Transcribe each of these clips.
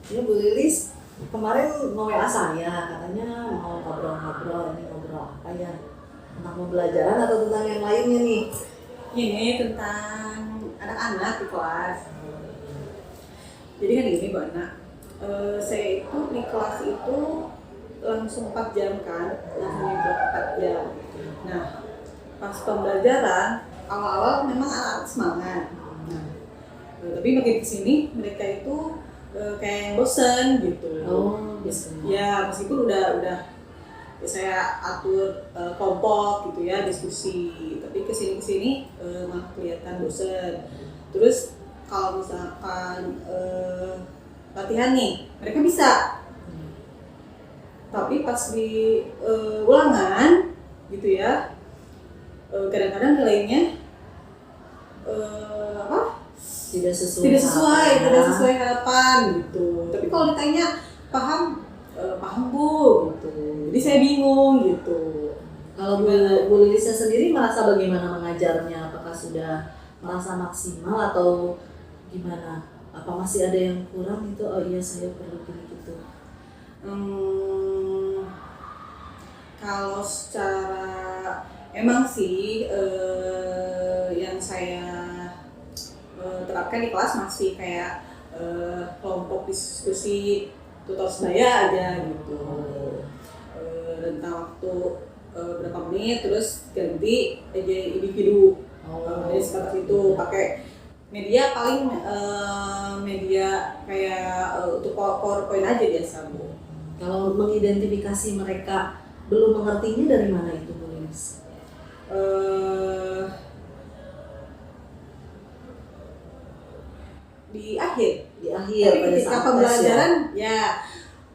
Ya Bu Lilis kemarin mau WA saya katanya mau ngobrol-ngobrol, ini ngobrol apa ya? Tentang pembelajaran atau tentang yang lainnya nih? Ini tentang anak-anak di kelas. Jadi kan gini Bu Ana, saya itu di kelas itu langsung 4 jam kan, langsung nyemplung 4 jam. Nah, pas pembelajaran awal-awal memang anak-anak semangat. Nah, tapi makin kesini mereka itu kayak yang bosen gitu. Oh, gitu. Ya meskipun udah saya atur kelompok gitu ya, diskusi, tapi kesini malah kelihatan bosen. Terus kalau misalkan latihan nih, mereka bisa, tapi pas di ulangan gitu ya, kadang-kadang nilainya tidak sesuai harapan gitu. Tapi kalau ditanya paham Bu gitu. Jadi saya bingung gitu. Kalau Bu Lilisnya sendiri merasa bagaimana mengajarnya? Apakah sudah merasa maksimal atau gimana? Apa masih ada yang kurang itu? Oh iya saya perlu gini gitu. Kalau secara emang sih yang saya terapkan di kelas masih kayak kelompok diskusi tutor sebaya aja gitu. Rentang waktu berapa menit terus ganti jadi individu. Jadi seperti itu, pakai media paling media kayak untuk PowerPoint aja biasa Bu. Kalau mengidentifikasi mereka belum mengertinya dari mana itu Bu Lilis? Di akhir pada ketika saat pembelajaran ya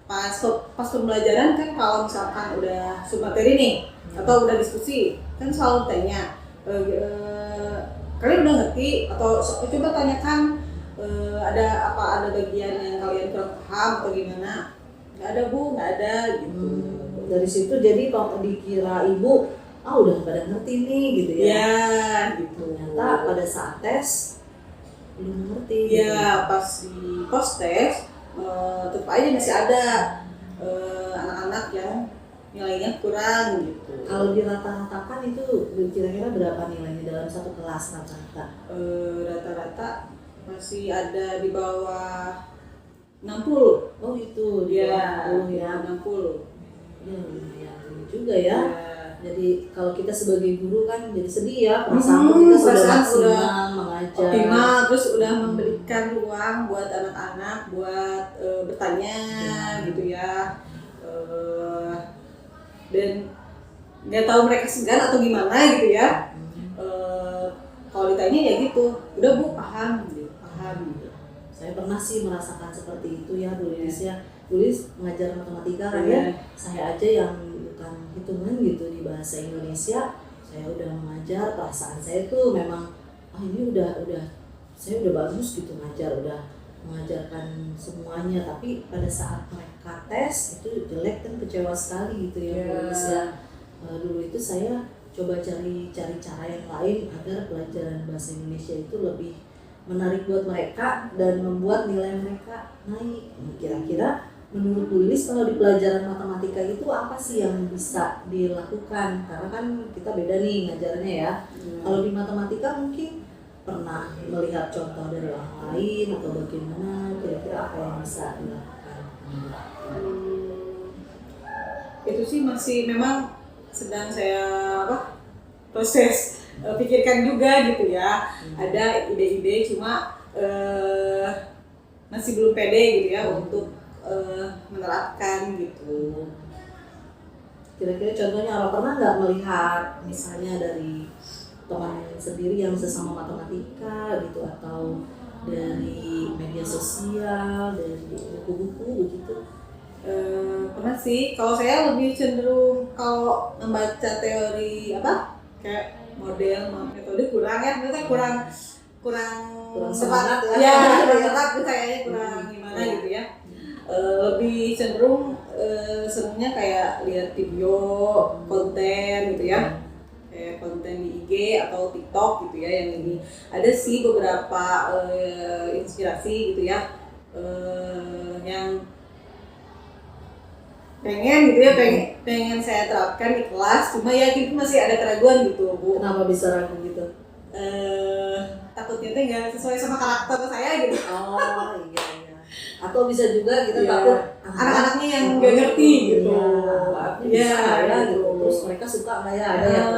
pas pembelajaran kan kalau misalkan udah submateri nih atau udah diskusi kan selalu tanya kalian udah ngerti atau coba tanyakan ada bagian yang kalian kurang paham atau gimana. Nggak ada Bu, nggak ada gitu. Dari situ jadi kalau dikira ibu udah pada ngerti nih gitu ya. Ya gitu. Ternyata pada saat tes belum ngerti. Ya pas di post tes tetap aja masih ada anak-anak yang nilainya kurang gitu. Kalau dirata-ratakan itu kira-kira berapa nilainya dalam satu kelas rata-rata? Rata-rata masih ada di bawah 60. Oh itu di bawah 60 ya. 60. Ya lumayan juga ya. Jadi kalau kita sebagai guru kan jadi sedih ya, perasaan kita sudah maksimal mengajar, optimal, terus udah memberikan ruang buat anak-anak buat bertanya gitu ya, dan nggak tahu mereka segan atau gimana gitu ya. Kalau ditanya ya gitu, udah Bu paham gitu. Saya pernah sih merasakan seperti itu ya Bu Lilis ya. Bu Lilis mengajar matematika kan ya, saya aja yang bukan hitungan gitu di bahasa Indonesia, saya udah mengajar, perasaan saya tuh memang ini udah saya udah bagus gitu ngajar, udah mengajarkan semuanya, tapi pada saat mereka tes itu jelek dan kecewa sekali gitu ya Bu Lilis ya. Dulu itu saya coba cari cara yang lain agar pelajaran bahasa Indonesia itu lebih menarik buat mereka dan membuat nilai mereka naik. Kira-kira menurut Bu Lilis kalau di pelajaran matematika itu apa sih yang bisa dilakukan? Karena kan kita beda nih ngajarnya ya. Kalau di matematika mungkin pernah melihat contoh dari orang lain atau bagaimana, kira-kira apa yang bisa dilakukan? Itu sih masih memang sedang saya proses pikirkan juga gitu ya. Ada ide-ide cuma masih belum pede gitu ya untuk menerapkan gitu. Kira-kira contohnya apa? Pernah nggak melihat misalnya dari teman sendiri yang sesama matematika gitu, atau dari media sosial, dari buku-buku begitu? Pernah sih. Kalau saya lebih cenderung kalau membaca teori kayak model metode kurang ya, ternyata kurang semangat ya, kurang kayaknya kurang gimana gitu ya. Lebih cenderung senangnya kayak lihat video konten gitu ya, kayak konten konten di IG atau TikTok gitu ya yang ini. Ada sih beberapa inspirasi gitu ya yang pengen gitu ya pengen saya terapkan di kelas, cuma ya gitu masih ada keraguan gitu Bu. Kenapa bisa ragu gitu? Takutnya tuh nggak sesuai sama karakter saya gitu. Oh iya. Atau bisa juga kita takut anak-anaknya yang nggak ngerti gitu. Bisa ya gitu. Terus mereka suka nggak ya? Ada yang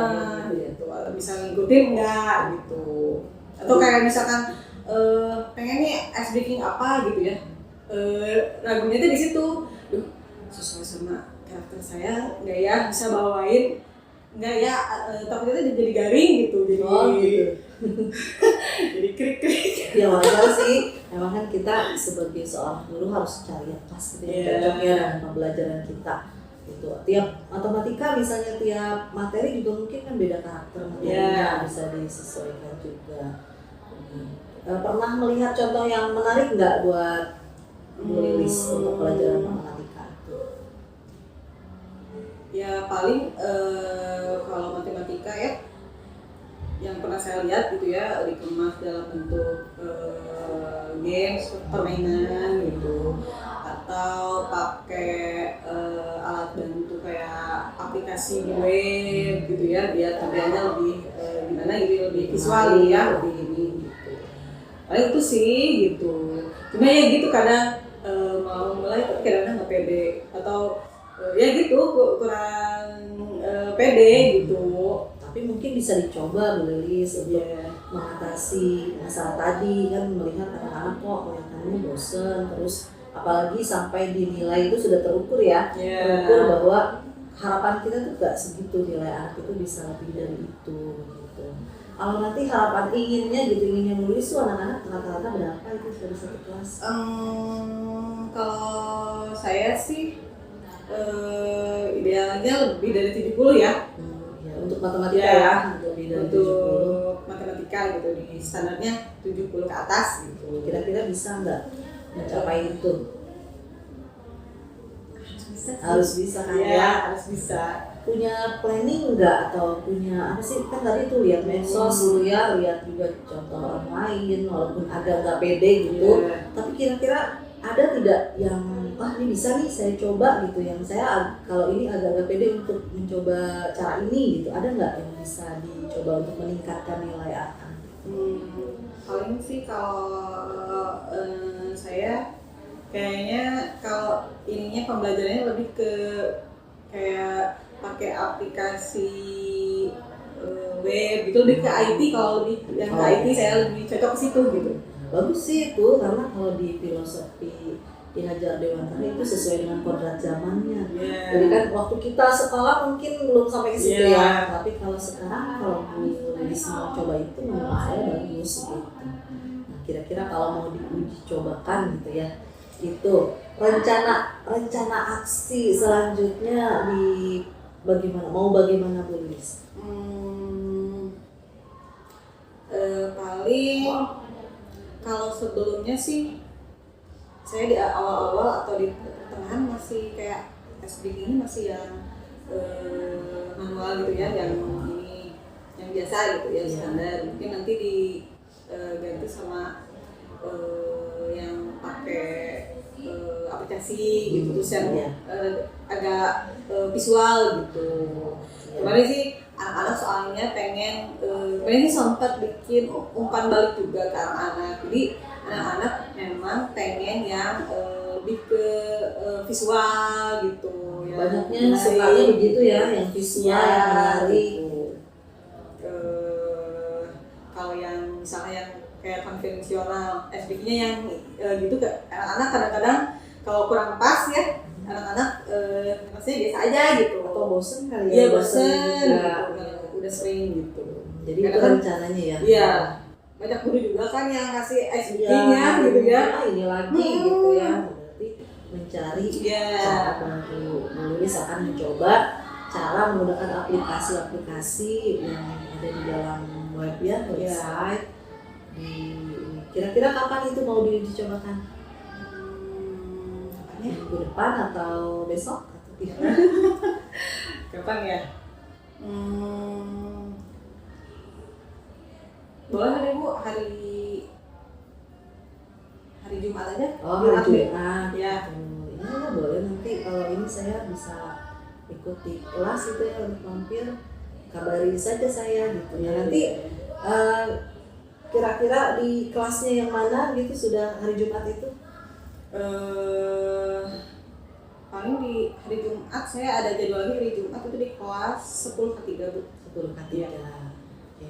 gitu ya. Bisa ngikutin nggak gitu. Atau kayak misalkan pengen nih ice breaking apa gitu ya. Ragunya tuh di situ. Duh, sesuai sama karakter saya nggak ya, bisa bawain nggak ya, takutnya tuh jadi garing gitu, jadi jadi krik-krik. Ya wajar sih, memang kan kita sebagai seorang guru harus cari yang pas gitu ya, cocoknya dengan pembelajaran kita gitu. Tiap matematika misalnya, tiap materi juga mungkin kan beda karakter materinya, bisa disesuaikan juga. Pernah melihat contoh yang menarik nggak buat Bu Lilis untuk pelajaran matematika itu? Ya paling kalau matematika ya yang pernah saya lihat gitu ya dikemas dalam bentuk games, permainan gitu, atau pakai alat bantu kayak aplikasi di web gitu ya, biar kerjanya lebih gimana gitu, lebih visual ya, lebih ini gitu. Paling itu sih gitu. Cuma ya gitu kadang mau mulai tapi kadang-kadang nggak pede atau ya gitu kurang pede gitu. Tapi mungkin bisa dicoba Bu Lilis untuk mengatasi masalah tadi, kan melihat anak-anak kok kelihatannya bosen, terus apalagi sampai dinilai itu sudah terukur ya, terukur bahwa harapan kita tuh gak segitu, nilai anak itu bisa lebih dari itu gitu. Kalau nanti harapan inginnya Bu Lilis tuh anak-anak rata-rata berapa itu dari satu kelas? Kalau saya sih idealnya lebih dari 70 ya. Untuk matematika ya, lebih dari 70. Matematika gitu, di standarnya 70 ke atas gitu. Kira-kira bisa nggak mencapai itu? Harus bisa kan ya? Harus bisa. Punya planning nggak atau punya apa sih, kan tadi tuh lihat medsos dulu ya, lihat juga contoh orang lain walaupun agak nggak pede gitu, tapi kira-kira ada tidak yang ini bisa nih saya coba gitu, yang saya kalau ini agak pede untuk mencoba cara ini gitu, ada nggak yang bisa dicoba untuk meningkatkan nilai anak? Paling sih kalau saya kayaknya kalau ininya pembelajarannya lebih ke kayak pakai aplikasi web gitu, lebih ke IT. Kalau lebih yang ke IT saya lebih cocok ke situ gitu. Bagus sih itu, karena kalau di filosofi Ki Hajar Dewantara itu sesuai dengan kodrat zamannya. Jadi kan waktu kita sekolah mungkin belum sampai ke situ ya, tapi kalau sekarang kalau Bu Lilis mau coba itu menurut saya bagus gitu. Nah, kira-kira kalau mau diuji cobakan gitu ya, itu rencana aksi selanjutnya di bagaimana Bu Lilis? Paling kalau sebelumnya sih saya di awal-awal atau di pertengahan masih kayak SBG ini masih yang manual gitu ya, yang ini yang biasa gitu ya, standar. Mungkin nanti diganti sama yang pakai aplikasi gitu, terus yang agak visual gitu. Kemarin sih anak-anak soalnya pengen sih sempat bikin umpan balik juga ke anak-anak. Jadi anak-anak memang pengen yang lebih ke visual gitu ya. Banyaknya sukanya begitu ya, yang visual, yang menarik. Kalau yang misalnya yang kayak konvensional SBG-nya yang gitu, anak-anak kadang-kadang kalau kurang pas ya, anak-anak maksudnya biasa aja gitu. Atau bosen kali ya? Iya bosen gitu, udah sering gitu. Jadi itu rencananya ya? Iya, banyak guru juga kan yang kasih SBG-nya gitu ya. Ini lagi gitu ya, berarti mencari cara baru. Bu Lilis akan mencoba cara menggunakan aplikasi-aplikasi yang ada di dalam web ya, website. Kira-kira kapan itu mau diuji cobakan? Minggu depan atau besok atau tidak? Kapan ya? boleh deh Bu, hari Jumat aja. Oh, hari deh. Jumat. Ya. Iya boleh, nanti kalau ini saya bisa ikuti kelas itu ya untuk mampir, kabari saja saya gitu ya. Nanti kira-kira di kelasnya yang mana gitu sudah hari Jumat itu? Paling di hari Jumat saya ada jadwal lagi hari Jumat itu di kelas 10 ke 3 Bu. 10 ke 3. Oke.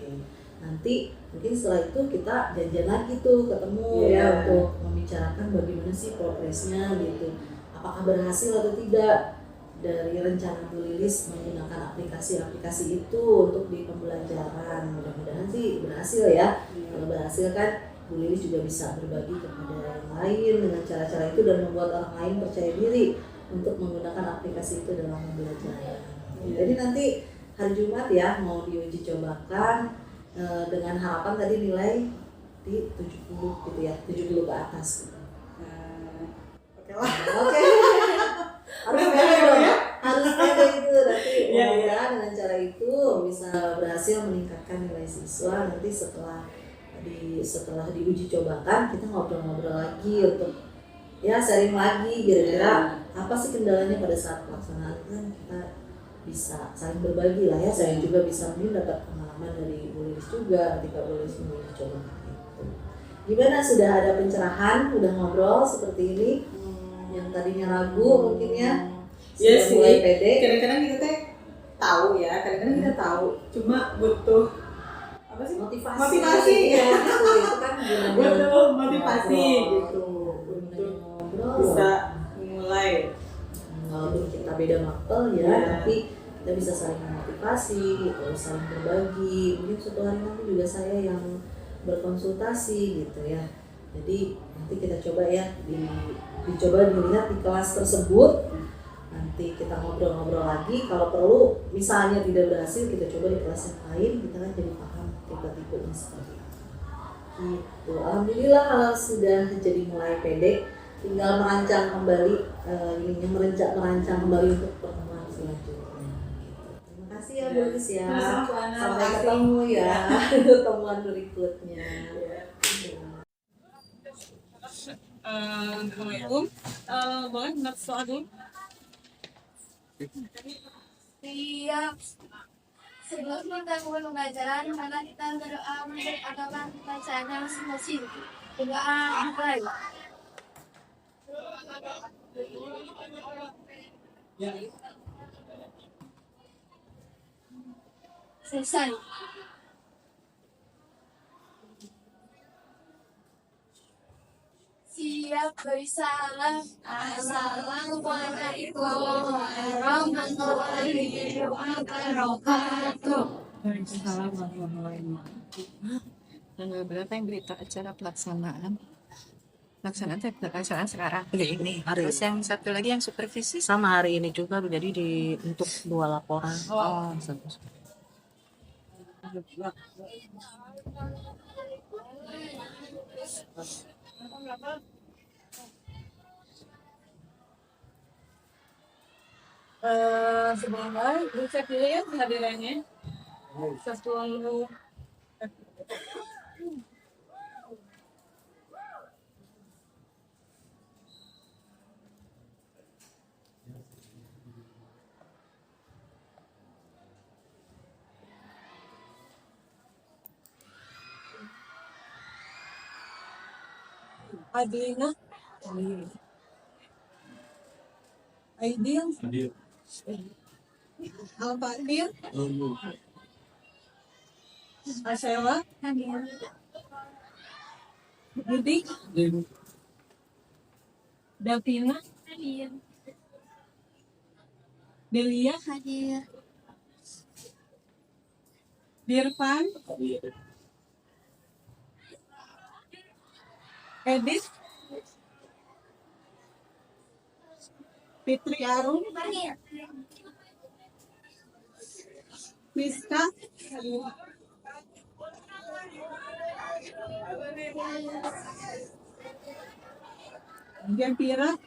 Nanti mungkin setelah itu kita janjian lagi tuh ketemu ya untuk membicarakan bagaimana sih progresnya gitu. Apakah berhasil atau tidak dari rencana Bu Lilis menggunakan aplikasi-aplikasi itu untuk di pembelajaran. Mudah-mudahan sih berhasil ya. Kalau berhasil kan Bu Lilis juga bisa berbagi kepada yang lain dengan cara-cara itu dan membuat orang lain percaya diri untuk menggunakan aplikasi itu dalam pembelajaran. Jadi nanti hari Jumat ya mau diuji cobakan dengan harapan tadi nilai di 70 gitu ya, 70 ke atas. Oke lah. Oke. Harus pede dong ya. Harus pede itu nanti mudah-mudahan dengan cara itu bisa berhasil meningkatkan nilai siswa. Nanti setelah diuji cobakan kita ngobrol-ngobrol lagi untuk ya sharing lagi kira-kira apa sih kendalanya pada saat pelaksanaan, kan kita bisa saling berbagi lah ya. Saya juga bisa mungkin dapat pengalaman dari Bu Lilis juga ketika Bu Lilis menguji cobakan itu. Gimana, sudah ada pencerahan, udah ngobrol seperti ini? Yang tadinya ragu mungkin ya Iya sudah mulai sih, pede. kadang-kadang kita tahu ya, kadang-kadang kita tahu, cuma butuh apa sih? Motivasi. Ya, gitu. Itu kan butuh motivasi gitu untuk ngobrol. Bisa mulai. Walaupun kita beda mapel ya, tapi kita bisa saling memotivasi, terus saling berbagi. Mungkin suatu hari nanti juga saya yang berkonsultasi gitu ya. Jadi nanti kita coba ya dicoba dilihat di kelas tersebut. Nanti kita ngobrol-ngobrol lagi. Kalau perlu misalnya tidak berhasil, kita coba di kelas yang lain. Kita kan jadi paham tipe-tipenya seperti apa. Gitu. Alhamdulillah kalau sudah jadi mulai pede, tinggal merancang kembali merancang kembali untuk pertemuan selanjutnya. Gitu. Terima kasih ya Bu Lilis ya. Sampai ketemu ya pertemuan berikutnya. Assalamualaikum. Boleh minta soal dulu? Siap. Sebelum kita mulai pembelajaran, maka kita berdoa menurut agama bacaannya masing-masing. Doa mulai. Selesai. Siap bersalam. Assalamualaikum warahmatullahi wabarakatuh. Waalaikumsalam warahmatullahi wabarakatuh. Tanggal berapa yang berita acara pelaksanaan sekarang ini. Terus yang satu lagi yang supervisi Sama hari ini juga jadi untuk 2 laporan. Sebelumnya, bisa dulu ya kehadirannya. Satu Adlina, Aidil, Al-Fadil, Asyela, Budi, Davina, Delia, Dirvan, Edith, Fitri Arum, Miska, Gempira,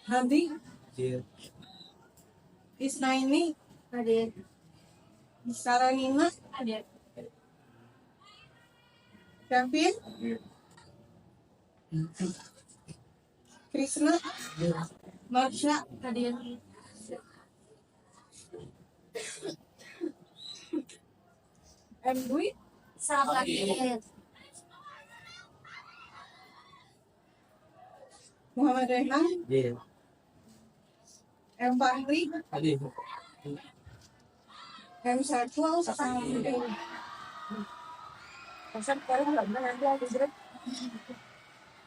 Hadi, Hadir. Isnaini, Hadir. Karanina, Hadir. Kevin, Hadir. Krishna, Marsha, Hadir. M. Dwi, Selamat Hadir. Muhammad Rehan, Hadir. M. Fahri, Hadir. M. Sarful,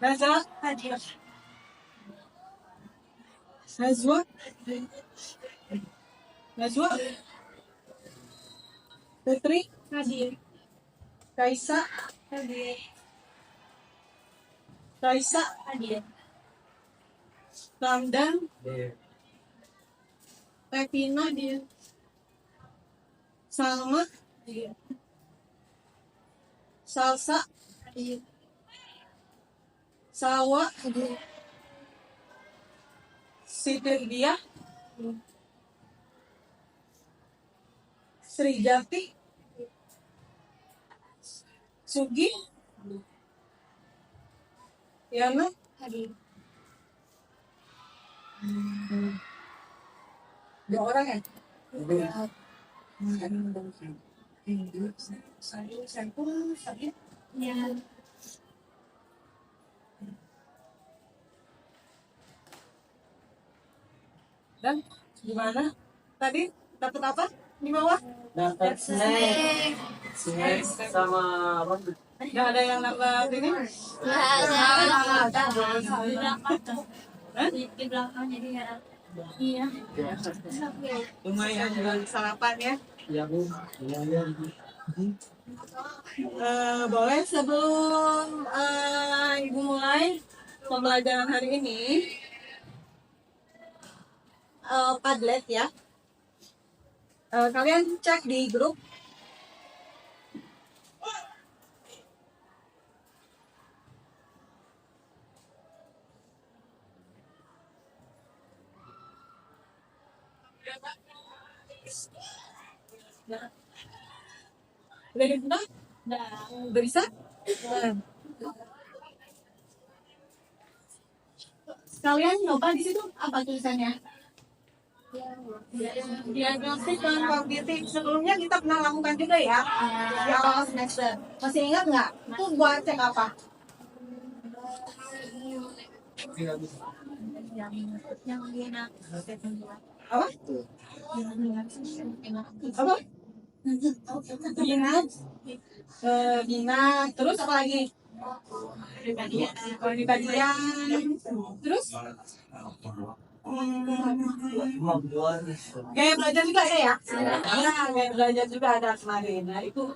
Naza, Hadir. Nazwa, Nazwa, Putri, Hadir. Kaisa, Hadir. Kaisa, Hadir. Ramdan, Hadir. Pepina, Salma, Hadir. Salsa, Hadir. Sawa, Hadir. Sidirdia, Srijati, Sugi, Yana, Hadir. 2 orang ya? Ya. Dan gimana? Tadi dapat apa di bawah? Dapat snack. Snack sama apa? Nggak ada yang dapat ini? Nggak ada. Hah? Di belakang jadi nggak ada. Iya. Oke. Lumayan buat sarapan ya. Ya Bu. Lumayan. Boleh sebelum Ibu mulai pembelajaran hari ini, Padlet ya. Kalian cek di grup. Udah dibuka? Udah bisa? Kalian nyoba di situ apa tulisannya? Diagnostik dan kognitif. Sebelumnya kita pernah lakukan juga ya di awal semester. Masih ingat nggak? Itu buat cek apa? Apa? Apa? Minat, minat, terus apa lagi? Kepribadian, terus gaya belajar juga ada ya? Nah, gaya belajar juga ada kemarin. Nah itu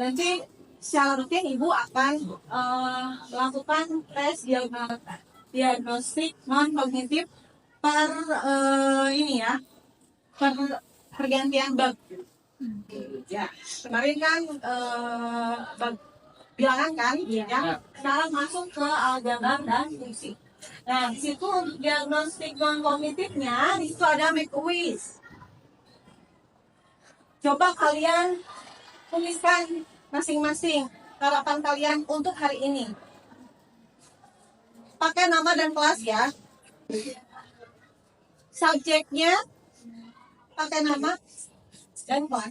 nanti secara rutin ibu akan melakukan tes diagnostik non kognitif per ini ya, per pergantian bab. Ya, kemarin kan bab bilangan kan, ya. Sekarang masuk ke aljabar dan fungsi. Nah, di situ untuk diagnostik non kognitifnya, di situ ada make a wish. Coba kalian tuliskan masing-masing harapan kalian untuk hari ini. Pakai nama dan kelas ya. Subjeknya pakai nama dan kelas.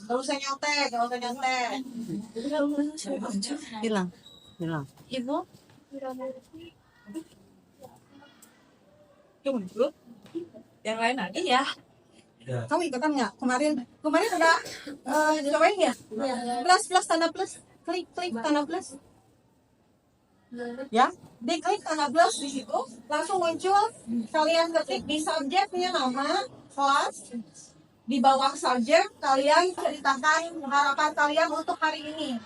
Gak usah nyontek, gak usah nyontek. Hilang. Ibu. Cuma dulu. Yang lain ada? Iya. Ya. Kamu ikutan nggak? Kemarin udah cobain ya? Plus tanda plus, klik tanda plus. Ya, diklik tanda plus di situ, langsung muncul. Kalian ketik di subjeknya nama, kelas. Di bawah subjek kalian ceritakan harapan kalian untuk hari ini.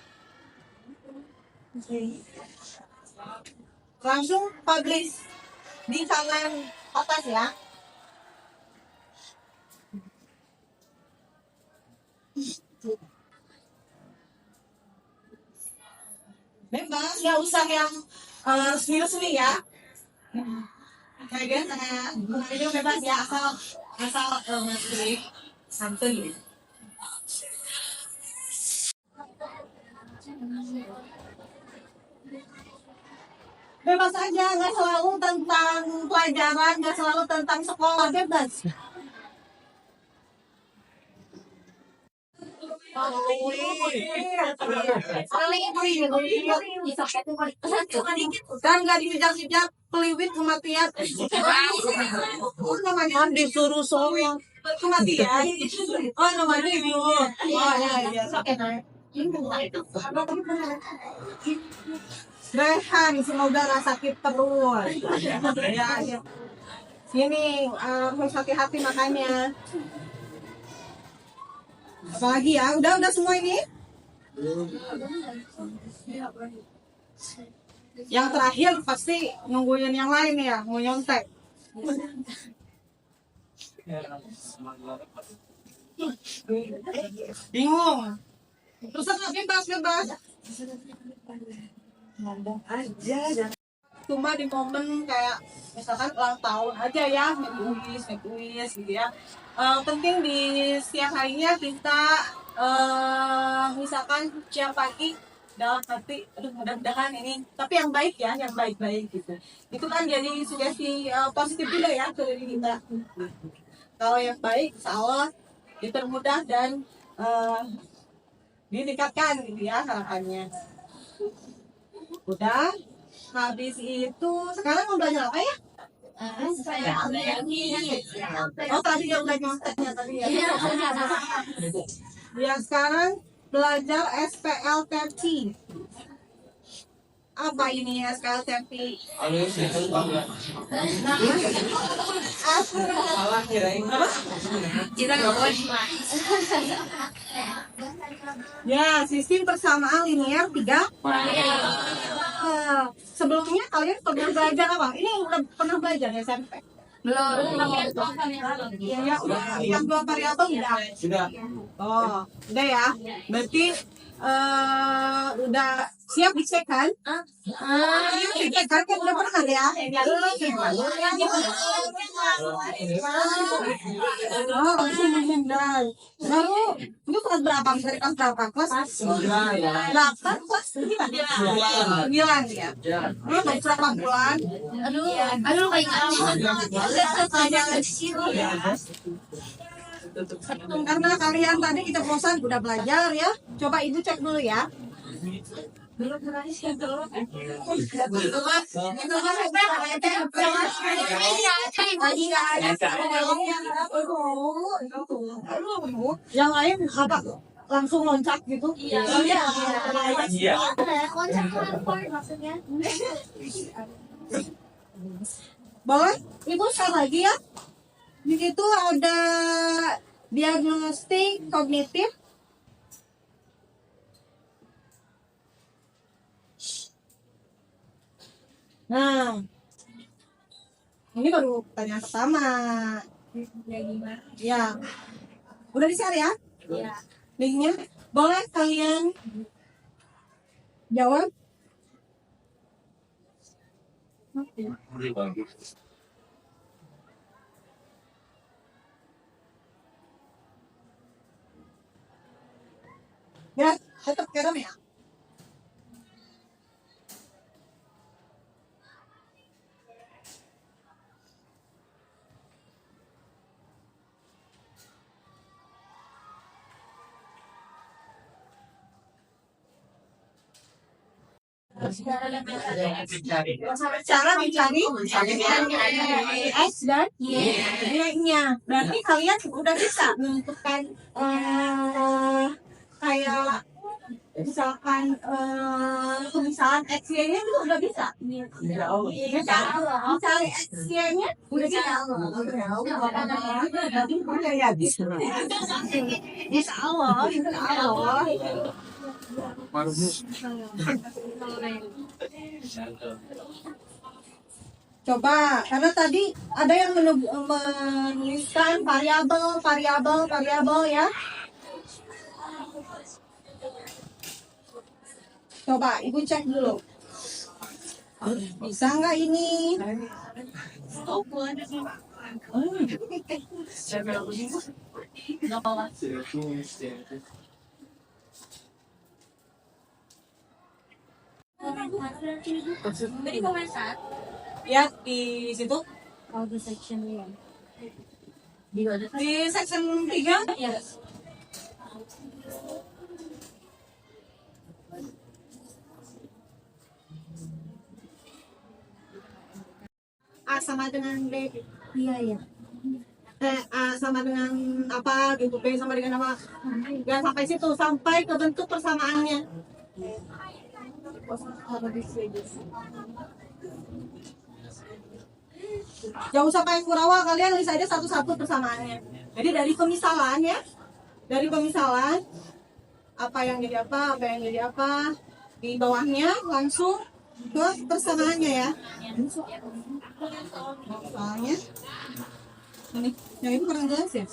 Langsung publish di kanan atas ya. bebas, nggak usah yang resmi-resmi ya. Kayak biasa, kemarin itu bebas ya, asal ngasih santuy. Bebas aja, nggak selalu tentang pelajaran, nggak selalu tentang sekolah, bebas. Kan nggak dijejak-jejak peliwit kematian. Namanya disuruh sholat kematian. Oh namanya ibu. Oh ya ya. Rehan, semoga nggak sakit terus. Ya. Sini harus hati-hati makanya. Apalagi ya, udah semua ini. Yang terakhir pasti nungguin yang lain ya, mau nyontek. Bingung. Terus bebas. Ngomong aja. Cuma di momen kayak misalkan ulang tahun aja ya, make wish gitu ya. Penting di setiap harinya kita misalkan siang pagi dalam hati, aduh mudah-mudahan ini, tapi yang baik ya, yang baik-baik gitu. Itu kan jadi sugesti positif juga ya ke diri kita. Kalau yang baik, insya Allah dipermudah dan didekatkan gitu ya harapannya. Udah, habis itu sekarang mau belajar apa ya? Oh tadi yang udah nyonteknya tadi ya. Ya sekarang belajar SPLTP. Apa ini SPLTP? Salah kirain. Ya, sistem persamaan linear 3. Sebelumnya kalian pernah belajar apa? Ini udah pernah belajar ya SMP? Belum. Ya, udah. Yang 2 variabel udah. Sudah. Oh, udah ya. Berarti udah siap dicek kan? Dicek kan udah pernah ya? Oh, langsung menghindar. Baru itu kelas berapa? Dari kelas berapa? Kelas 8, kelas 9 ya? Baru berapa bulan? Aduh kayak Karena kalian tadi kita bosan udah belajar ya. Coba ibu cek dulu ya. Yang lain apa? Langsung loncat gitu? Iya. Iya. Konsep hardcore maksudnya. Boleh? Ibu share lagi ya. Di situ ada diagnostik kognitif. Nah, ini baru pertanyaan pertama. Ya gimana? Ya, udah di-share ya? Iya. Linknya. Boleh kalian jawab? Ya, tetap kirim ya. Cara mencari S dan Y-nya. Berarti kalian udah bisa menentukan kayak misalkan pemisahan X-Y-nya itu udah bisa. Mencari X-Y-nya udah bisa. Insya Allah. Coba, karena tadi ada yang menuliskan variabel ya. Coba ibu cek dulu. Bisa nggak ini? Jadi komentar. Ya di situ. Kalau di section ya. Di section 3? Ya. A sama dengan B. Iya ya. A sama dengan apa gitu, B sama dengan apa. Jangan sampai situ, sampai ke bentuk persamaannya. Jangan usah pakai Kurawa, kalian tulis aja satu-satu persamaannya. Jadi dari pemisalan ya, dari pemisalan apa yang jadi apa yang jadi apa, di bawahnya langsung ke persamaannya ya. Soalnya ini yang itu kurang jelas ya.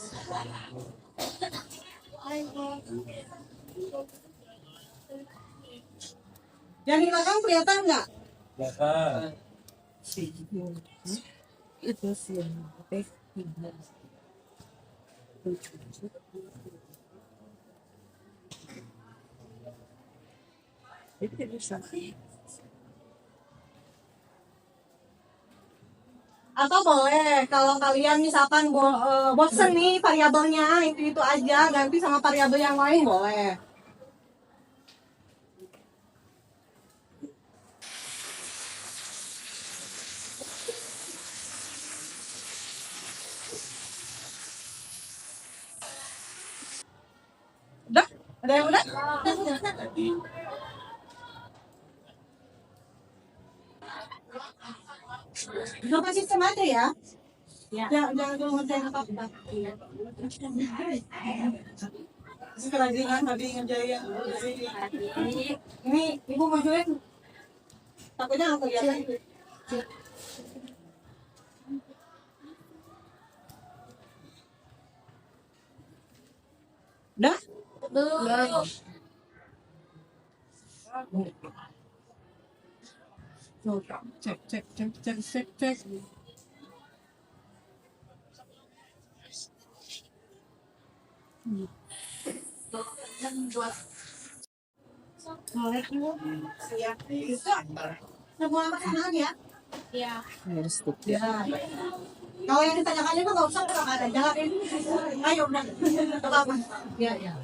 Yang di belakang kelihatan nggak? Itu sih yang itu bisa. Atau boleh kalau kalian misalkan bosen nih variabelnya itu aja, ganti sama variabel yang lain boleh. Udah? Ada yang udah? Berapa sistem aja ya? Jangan dulu ngerjain apa-apa. Kerajinan tadi ngerjain. Ini ibu majuin. Takutnya nggak kelihatan. Udah? Belum. Cek. Iya. Bisa. Semua pertanyaan ya? Iya. Harus Ya. Kalau yang ditanyakan itu nggak usah, nggak ada jawabin. Ayo udah. Apa? Ya.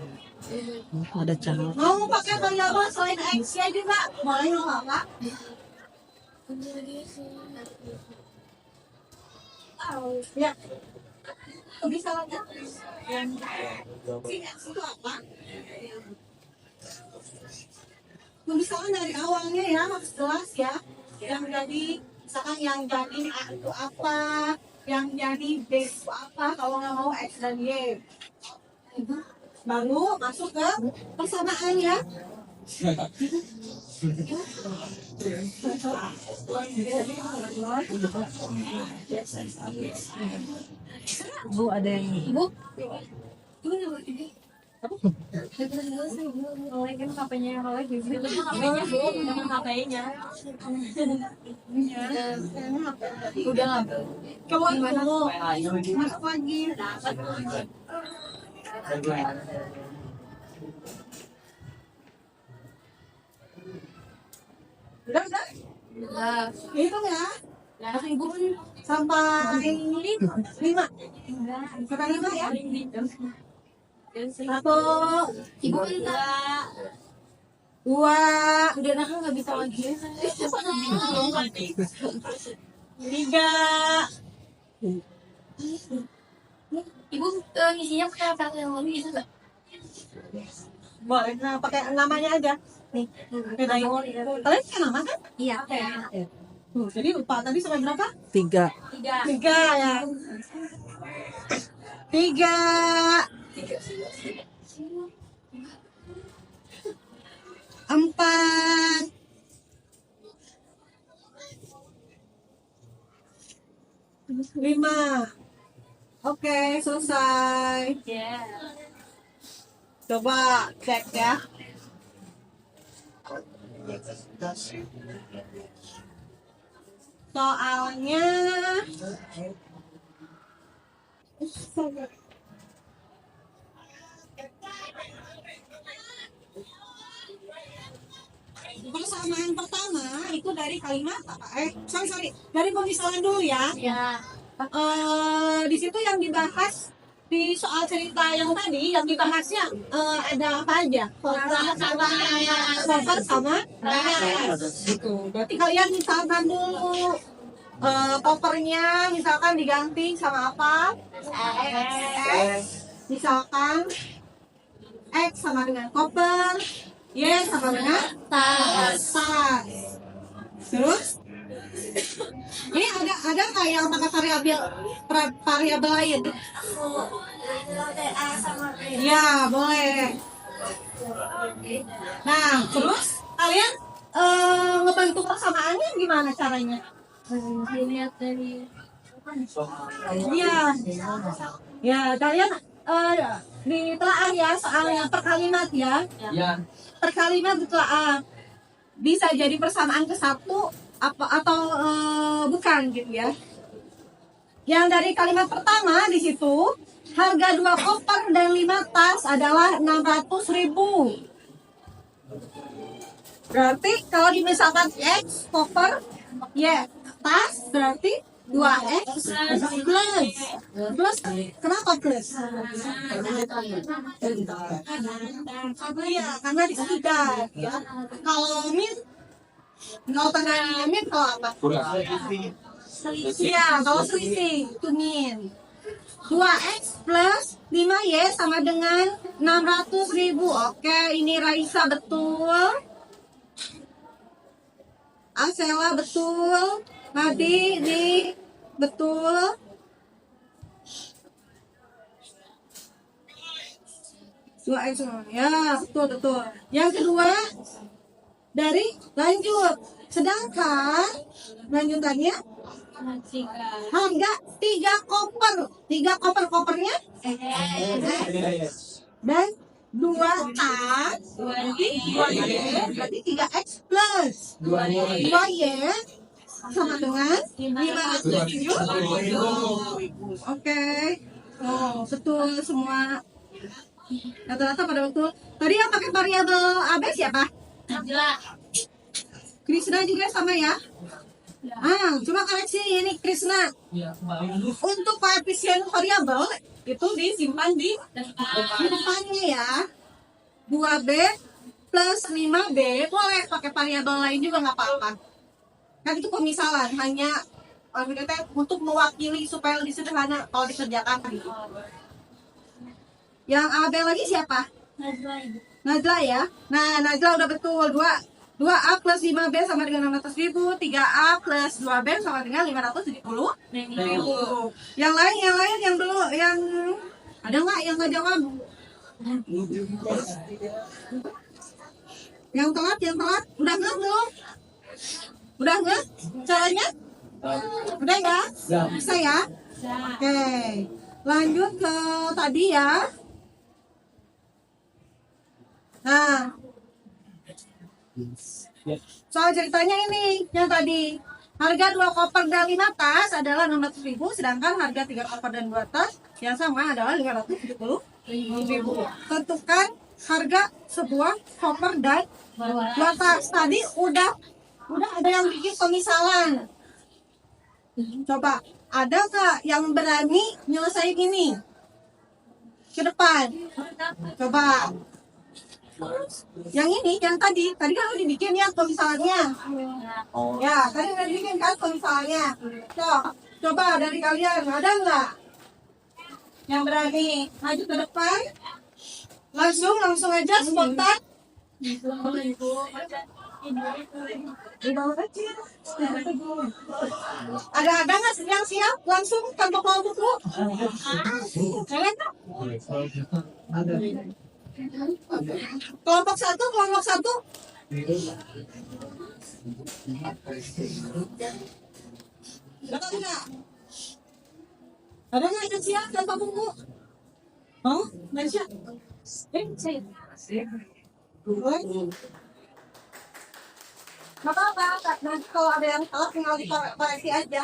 ada cara. Mau pakai variabel selain x ya juga boleh nggak Kak? Ya. Bisa nggak? X itu apa? Misalkan dari awalnya ya harus jelas ya. Yang jadi misalkan yang jadi A itu apa, yang jadi B itu apa, kalau nggak mau X dan Y. Baru masuk ke persamaan ya. Bu ada yang Ibu. Ibu ini. Oleh kan HP-nya oleh gitu. HP-nya belum dengan HP-nya. Udah nggak? Coba dulu. Masuk lagi. Udah. Nah, Hitung ya. nah ibu kan Sampai 5. enggak. Sampai 5 ya. Satu. Ibu kan enggak. 2, Udah nakal nggak bisa lagi. 3. Ibu ngisinya pakai apa yang lebih bisa nggak? Boleh, nah pakai namanya aja. Nih, bedain. Kalian pakai nama kan? Iya. Jadi lupa tadi sampai berapa? 3. 3 ya. 3. 4. 5. Oke, selesai. Iya. Coba cek ya. Soalnya persamaan pertama itu dari kalimat apa? Sorry, dari pemisalan dulu ya. Ya. Di situ yang dibahas di soal cerita yang tadi yang dibahasnya ada apa aja? Koper sama gitu. Berarti kalian misalkan dulu kopernya misalkan diganti sama apa? X. Misalkan X sama dengan koper, Y sama dengan tas. Terus ini ada nggak yang pakai variabel lain? Ya boleh. Nah terus kalian ngebantu persamaannya gimana caranya? Dilihat dari Iya. Ya kalian ditelaah ya soalnya per kalimat ya. Ya. Per kalimat ditelaah. Bisa jadi persamaan ke satu apa atau bukan gitu ya. Yang dari kalimat pertama di situ harga 2 koper dan 5 tas adalah 600.000. Berarti kalau dimisalkan X koper Y tas berarti 2X plus kenapa plus? Ya karena dikalikan ya. Kalau min nol tengah min kalau apa? Iya kalau selisih itu min. 2X plus 5Y sama dengan 600.000. Oke ini Raisa betul, Asela betul, Madi di betul. Dua X ya betul. Yang kedua dari lanjut, sedangkan lanjutannya harga 3 koper, 3 kopernya dan 2 tas berarti 3X plus 2Y sama dengan 500.000. Oke. Oh, betul semua. Rata-rata pada betul. Tadi yang pakai variabel AB siapa? Krishna juga sama ya? Cuma koreksi ini Krishna. Untuk koefisien variabel itu disimpan di depannya ya. 2B plus 5B boleh pakai variabel lain juga nggak apa-apa. Kan itu pemisalan, hanya untuk mewakili supaya lebih sederhana kalau dikerjakan. Yang AB lagi siapa? Najla ya. Nah, Najla udah betul. 2A plus 5B sama dengan 600.000. 3A plus 2B sama dengan 570.000. Yang lain yang dulu yang ada nggak yang nggak jawab? Yang telat udah nggak belum? Udah nggak caranya? Udah ya? Bisa ya? Oke. Lanjut ke tadi ya. Nah, soal ceritanya ini yang tadi harga 2 koper dan 5 tas adalah 600.000, sedangkan harga 3 koper dan 2 tas yang sama adalah 570.000. Tentukan harga sebuah koper dan 2 tas. Tadi udah ada yang bikin pemisalan. Coba ada nggak yang berani nyelesain ini ke depan? Coba. Yang ini, yang tadi kan udah dibikin ya pemisalannya. Ya, tadi udah dibikin kan pemisalannya. Coba dari kalian ada nggak yang berani maju ke depan? Langsung aja spontan. Di bawah kecil. Ada nggak yang siap langsung tanpa bawa buku? Kalian tak? Ada. Kelompok satu. Ada nggak yang siap tanpa buku? Oh, nggak siap. Saya. Nggak apa-apa, nanti kalau ada yang salah tinggal dikoreksi aja.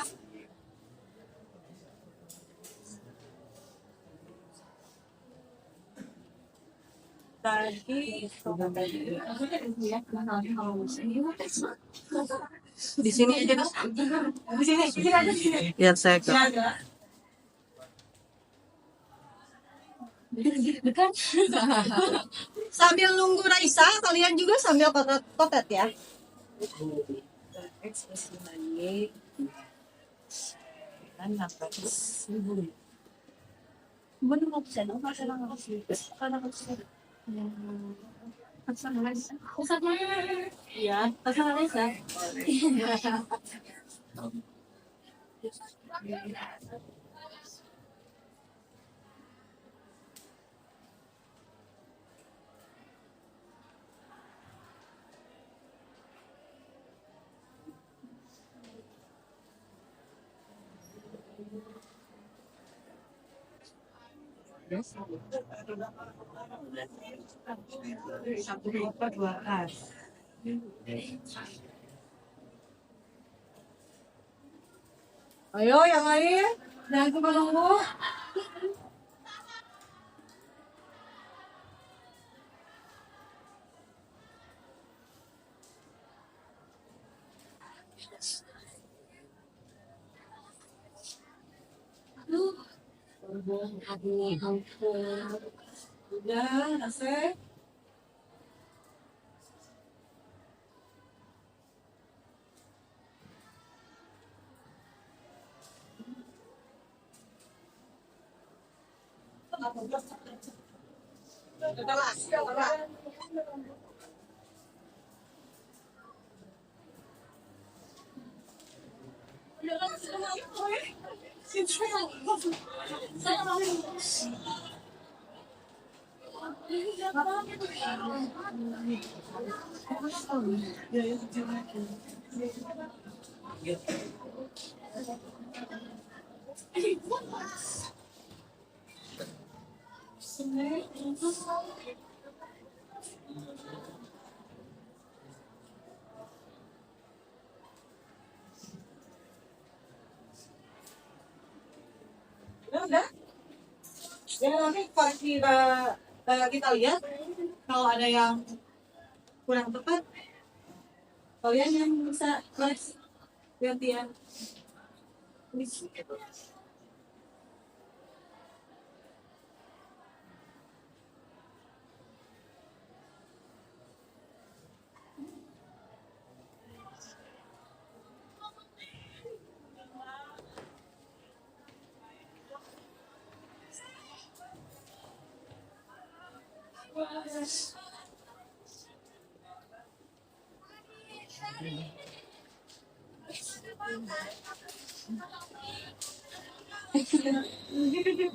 Tadi Di sini aja Gus. Di sini aja. Biar saya ke. Sambil nunggu Raisa, kalian juga sambil kotet ya. ekspresi lagi kan dapat Bener nggak bisa dong, masa nggak bisa? Karena nggak bisa. Sama ya sama Lisa. satu koper dua kas. Ayo yang lain, jangan cuma nunggu. Udah, Nasir. Udah. Ya nanti koreksi kita lihat kalau ada yang kurang tepat, kalian yang bisa koreksi gantian.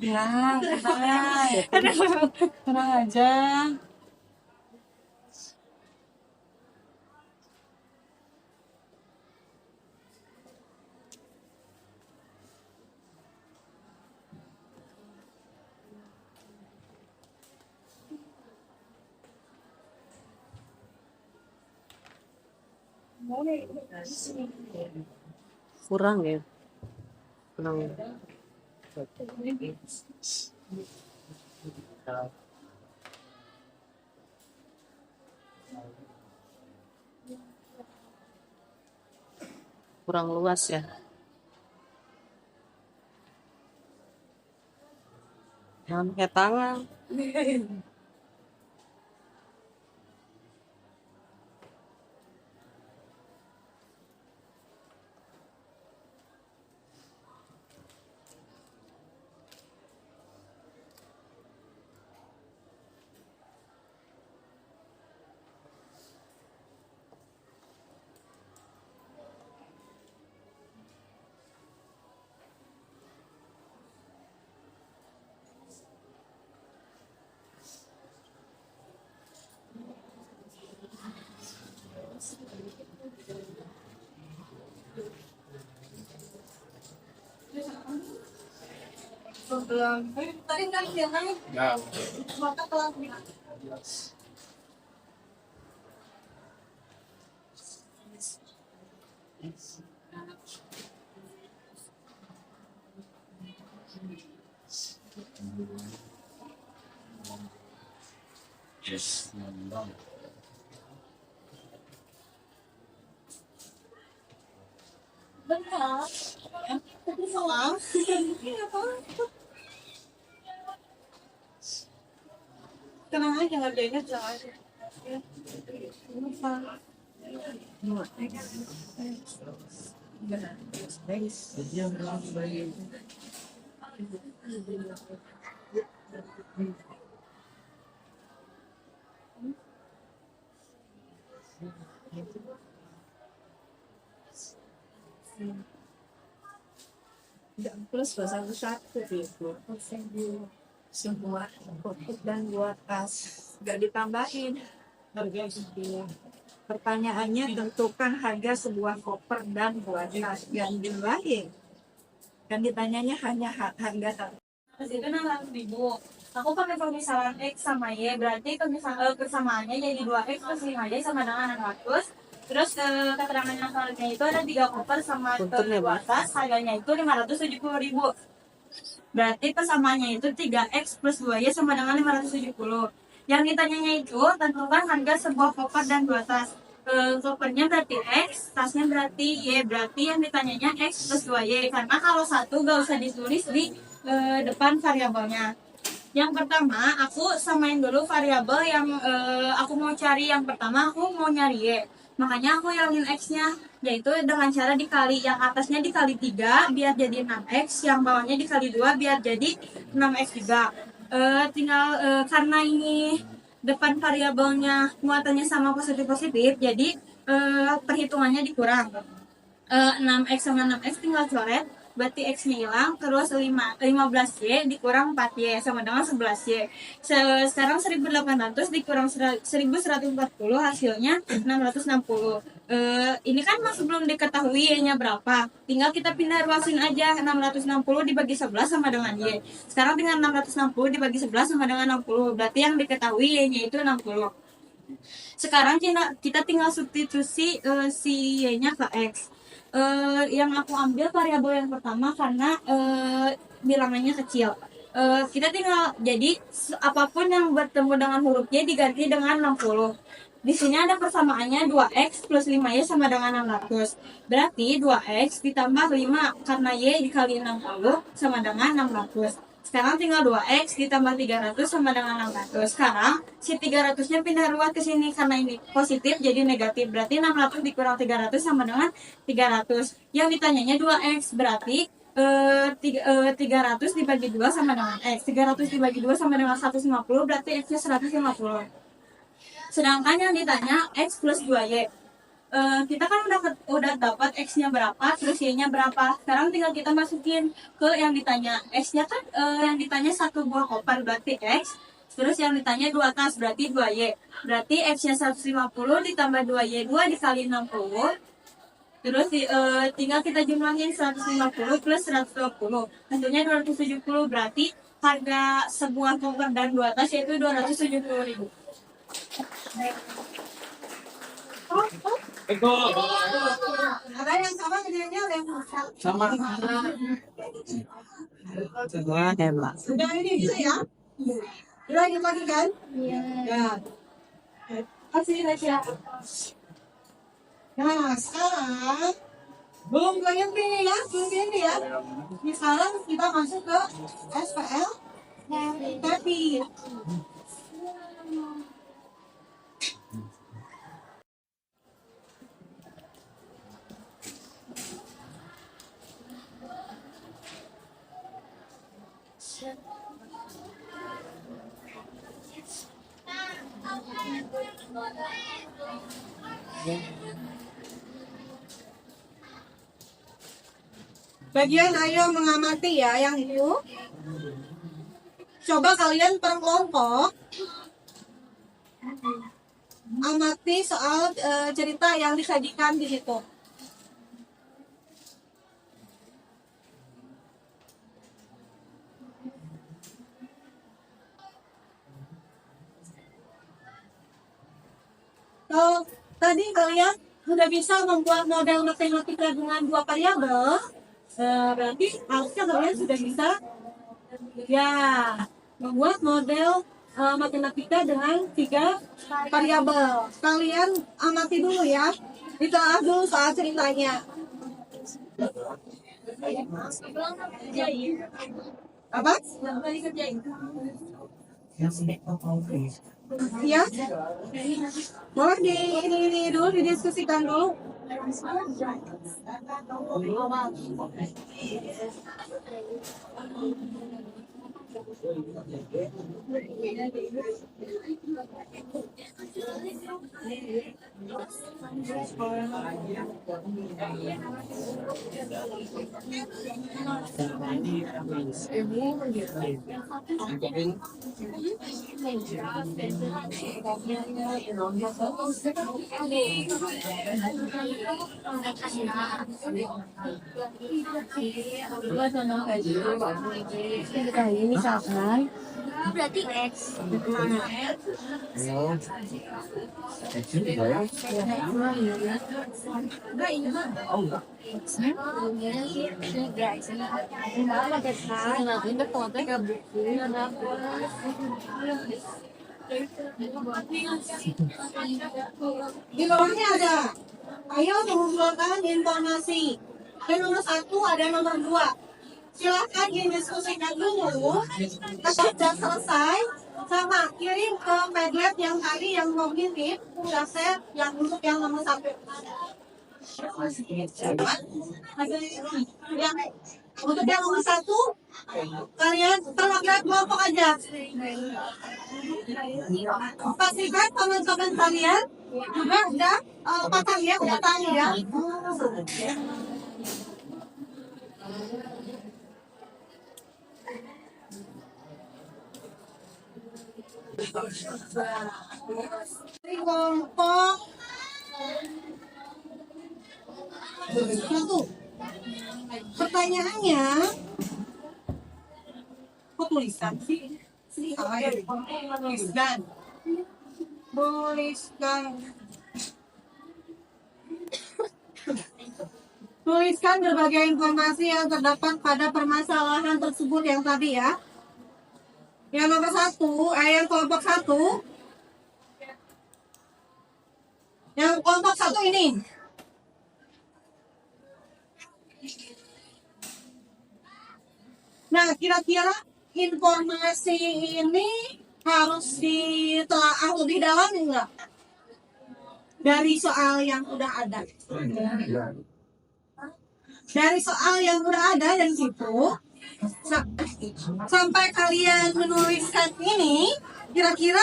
Ya, tenang aja. Kurang ya. Kurang. Kurang luas ya. Jangan pakai tangan. Tadi kan dia kan mata kelas. Benar. Salah. Tenang aja ngerjainnya jangan. Plus pasang satu itu sebuah kotak dan dua tas, nggak ditambahin. Pertanyaannya tentukan harga sebuah koper dan dua tas, yang ditambahin. Kan ditanyanya hanya harga tas. Terus itu 600.000. Aku pakai pemisahan X sama Y, berarti persamaannya jadi 2X plus 5Y sama dengan 600. Terus keterangan yang selanjutnya itu ada 3 koper sama 2 tas, harganya itu 570.000. Berarti persamaannya itu 3X plus 2Y sama dengan 570. Yang ditanyanya itu tentukan harga sebuah koper dan 2 tas. Kopernya berarti X, tasnya berarti Y, berarti yang ditanyanya X plus 2Y. Karena kalau satu gak usah ditulis di depan variabelnya. Yang pertama, aku samain dulu variabel yang aku mau cari. Yang pertama, aku mau nyari Y. Makanya aku hilangin X-nya, yaitu dengan cara dikali. Yang atasnya dikali 3 biar jadi 6X, yang bawahnya dikali 2 biar jadi 6X juga. Karena ini depan variabelnya muatannya sama positif-positif, jadi perhitungannya dikurang. 6X sama 6X tinggal coret, berarti X-nya hilang, terus 15Y dikurang 4Y sama dengan 11Y. Sekarang 1800 dikurang 1140 hasilnya 660. Ini kan masih belum diketahui Y-nya berapa. Tinggal kita pindah ruasin aja, 660 dibagi 11 sama dengan Y. Sekarang dengan 660 dibagi 11 sama dengan 60. Berarti yang diketahui Y-nya itu 60. Sekarang kita tinggal substitusi si Y-nya ke X. Yang aku ambil variabel yang pertama karena bilangannya kecil. Kita tinggal, jadi apapun yang bertemu dengan huruf Y diganti dengan 60. Di sini ada persamaannya 2X plus 5Y sama dengan 600. Berarti 2X ditambah 5 karena Y dikali 60 sama dengan 600. Sekarang tinggal 2X ditambah 300 sama dengan 600. Sekarang si 300-nya pindah ruas ke sini karena ini positif jadi negatif. Berarti 600 dikurang 300 sama dengan 300. Yang ditanyanya 2X, berarti 300 dibagi 2 sama dengan X. 300 dibagi 2 sama dengan 150, berarti X-nya 150. Sedangkan yang ditanya X plus 2Y. Kita kan udah dapat X-nya berapa, terus Y-nya berapa. Sekarang tinggal kita masukin ke yang ditanya. X-nya kan yang ditanya satu buah koper berarti X. Terus yang ditanya 2 tas berarti 2Y. Berarti X-nya 150 ditambah 2Y 2 dikali 60. Terus tinggal kita jumlahin 150 plus 120. Hasilnya 270. Berarti harga sebuah koper dan 2 tas yaitu 270.000. Ada yang sama kerjanya, ada yang Sama. Semua hemat. Udah ini bisa ya? Udah ini lagi kan? Iya. Ya. Kasih Rasya. Nah, sekarang belum ini ya, belum ini ya. Sekarang kita masuk ke SPL Tapi bagian ayo mengamati ya yang itu. Coba kalian per kelompok amati soal cerita yang disajikan di situ. Tadi kalian sudah bisa membuat model matematika dengan 2 variabel, berarti harusnya kalian sudah bisa ya membuat model matematika dengan 3 variabel. Kalian amati dulu ya. Kita dulu soal ceritanya. Apa? Ya, boleh ini dulu didiskusikan dulu. Misalkan berarti X. Di bawahnya ada. Ayo mengumpulkan informasi. Ada nomor 1, ada nomor 2. Silakan didiskusikan dulu. Kalau sudah selesai, sama kirim ke Padlet yang tadi yang mau nitip, udah share yang untuk yang nomor 1. Ada yang untuk yang nomor 1, kalian perwakilan kelompok aja. Pastikan teman-teman kalian juga udah pasang ya, udah tanya ya. Dari kelompok 1. Pertanyaannya, kok tulisan sih? Tuliskan berbagai informasi yang terdapat pada permasalahan tersebut yang tadi ya. Yang nomor 1, yang kelompok 1. Yang kelompok 1 ini. Nah, kira-kira informasi ini harus ditelaah lebih dalam enggak? Dari soal yang udah ada. Dari soal yang udah ada dari situ, sampai kalian menuliskan ini, kira-kira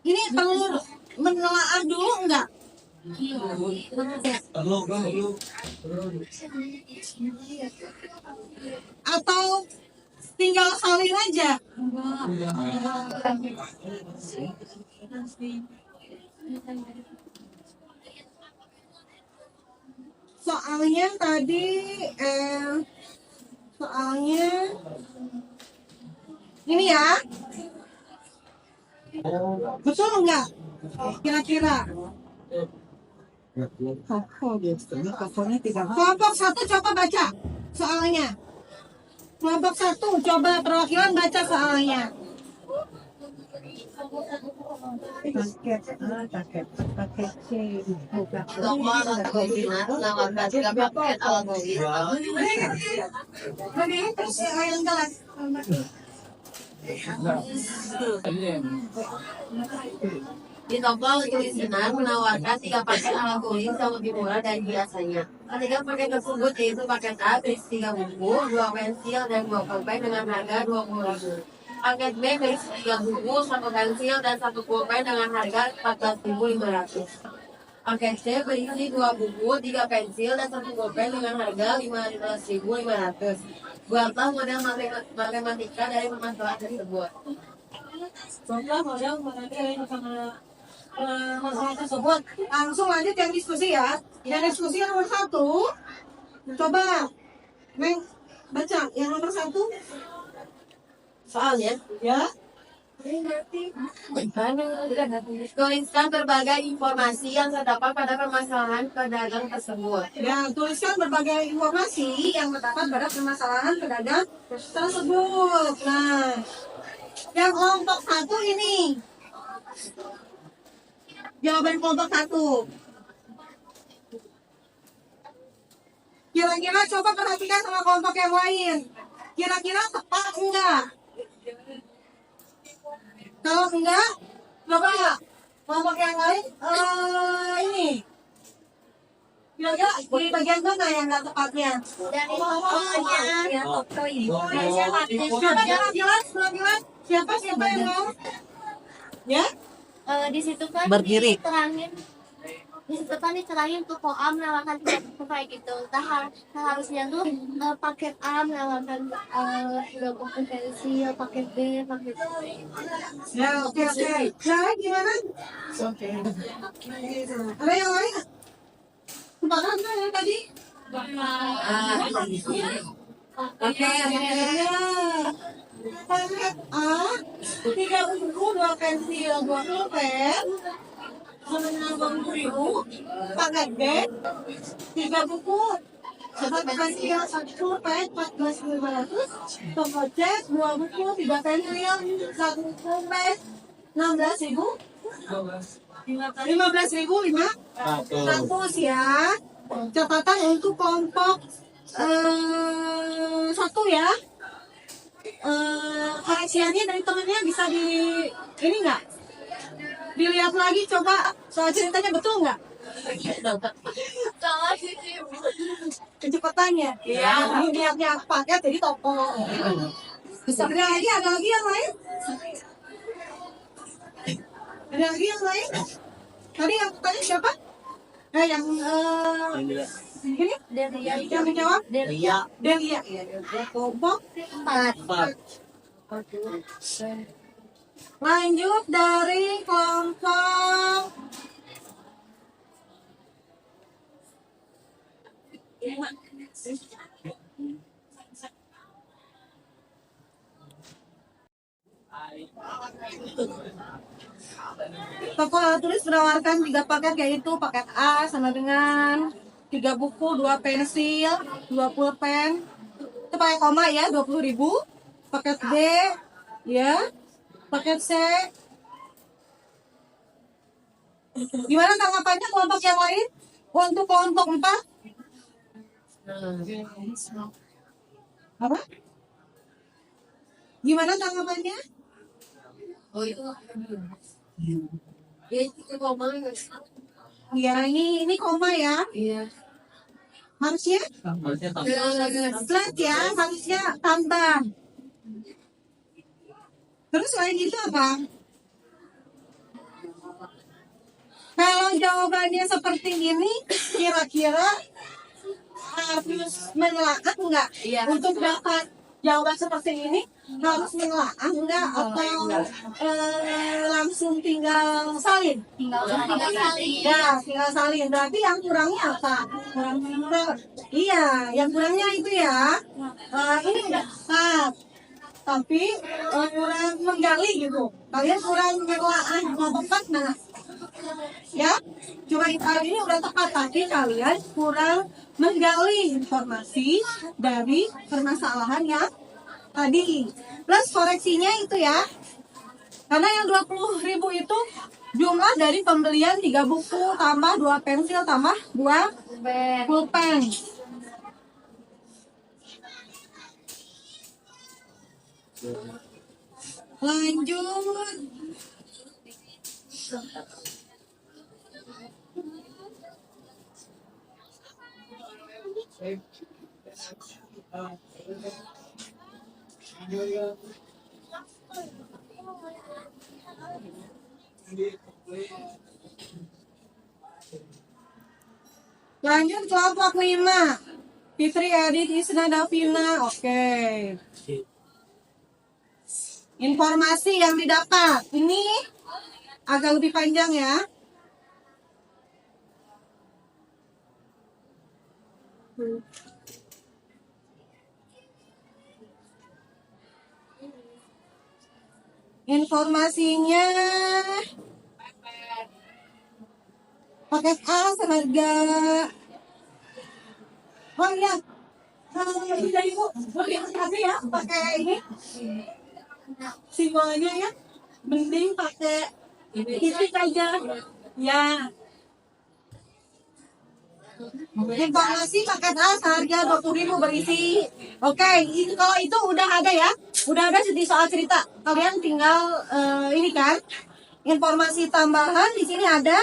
ini perlu menelaah dulu enggak? Atau tinggal salin aja? Soalnya tadi soalnya ini ya, betul enggak kira-kira? Kelompok 1 coba baca soalnya. Kelompok 1 coba perwakilan baca soalnya. Yang kelas. Di tombol tulisan menawarkan 3 paket alkoholik yang lebih murah dari biasanya. Ketiga paket tersebut yaitu paket A berisi 3 buku, 2 pensil, dan 2 pulpen dengan harga 20.000. Paket B berisi 3 buku, 1 pensil, dan 1 pulpen dengan harga 14.500. Paket C berisi 2 buku, 3 pensil, dan 1 pulpen dengan harga 15.500. Buatlah model matematika dari permasalahan tersebut. Contoh model masalah tersebut. Langsung lanjut yang diskusi ya. Yang diskusi yang nomor 1. Coba Neng baca yang nomor 1. Soalnya, Ya. Tuliskan berbagai informasi yang terdapat pada permasalahan pedagang tersebut. Ya, tuliskan berbagai informasi yang terdapat pada permasalahan pedagang tersebut. Nah, yang kelompok satu ini. Jawaban kelompok satu. Kira-kira coba perhatikan sama kelompok yang lain. Kira-kira tepat enggak? Kalau enggak, coba kelompok yang lain ini. Kira-kira di bagian mana yang enggak tepatnya? Dari fotonya foto ini. Siapa yang mau? Ya? Di situ kan Berdiri. diterangin, di situ kan diterangin tuh kok A melewatkan tiga buku kayak gitu. Harusnya tuh paket A melewatkan tiga buku pensil, paket B, paket C. Ya, oke. Nah, gimana? Ada yang lain? Kebakaran kan yang tadi? Oke. Paket A, 3 buku, 2 pensil, 2 pulpen, menambah 20.000. Paket B, 3 buku, 1 pensil, 1 pulpen, 14.500. Paket C, 2 buku, 3 pensil, 1 pulpen, 16.000. 15.500 ya. Catatan untuk kelompok satu ya. Koreksiannya dari temennya bisa ini nggak? Dilihat lagi coba soal ceritanya betul nggak? Salah sih. Kecepatannya. Iya. Ini niatnya paket jadi toko. Ada lagi yang lain? Ada lagi yang lain? Tadi yang tanya siapa? Yang ini? Yang menjawab? Delia. Delia. Kelompok 4. Lanjut dari kelompok toko tulis menawarkan 3 paket, yaitu paket A sama dengan 3 buku, 2 pensil, 2 pulpen. Itu pakai koma ya, 20.000. Paket B ya. Paket C. Gimana tanggapannya kelompok yang lain? Untuk kelompok 4? Apa? Gimana tanggapannya? Oh itu. Ya itu koma. Ya, ini koma ya. Iya. Harusnya flat ya, harusnya tambah. Terus selain itu apa? Kalau jawabannya seperti ini, kira-kira harus menelaah enggak? Iya. Untuk dapat jawaban seperti ini harus menelaah enggak atau langsung tinggal salin? Tinggal salin. Ya, tinggal salin. Berarti yang kurangnya apa? Iya, yang kurangnya itu ya. Ini udah tepat, tapi kurang menggali gitu. Kalian kurang menelaah mau tepat nah. Ya, cuma kali ini udah tepat, tapi kalian kurang menggali informasi dari permasalahan yang tadi. Plus koreksinya itu ya, karena yang 20.000 itu jumlah dari pembelian 3 buku tambah 2 pensil tambah 2 pulpen. Lanjut. Lanjut kelompok 5. Fitri, Adit, Isna, Davina. Oke. Informasi yang didapat ini agak lebih panjang ya. Informasinya paket A seharga, oh iya, ini dari Ibu lebih hati-hati ya pakai ini simbolnya ya, mending pakai ini aja ya. Informasi paket A seharga 20.000 berisi. Oke, itu kalau itu udah ada ya, udah ada di soal cerita. Kalian tinggal ini kan, informasi tambahan di sini ada.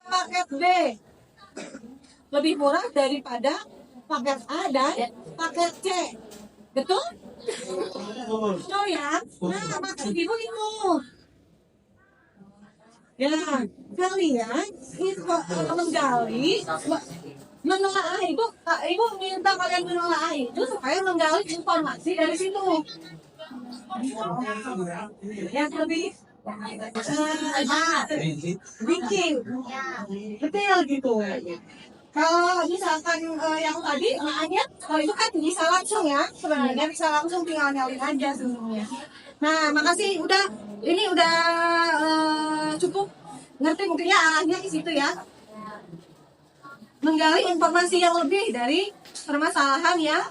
Paket B lebih murah daripada paket A dan paket C, betul? Betul ya. Nah, maksud ibu itu ya, kalian itu menggali, menelaah itu, ibu minta kalian menelaah itu supaya menggali informasi dari situ. Yang lebih bikin detail gitu. Kalau misalkan yang tadi kalau itu kan bisa langsung ya, sebenarnya bisa langsung tinggal nyalin aja sebenarnya. Nah, makasih ini udah cukup ngerti mungkin ya arahnya ke situ ya. Menggali informasi yang lebih dari permasalahan yang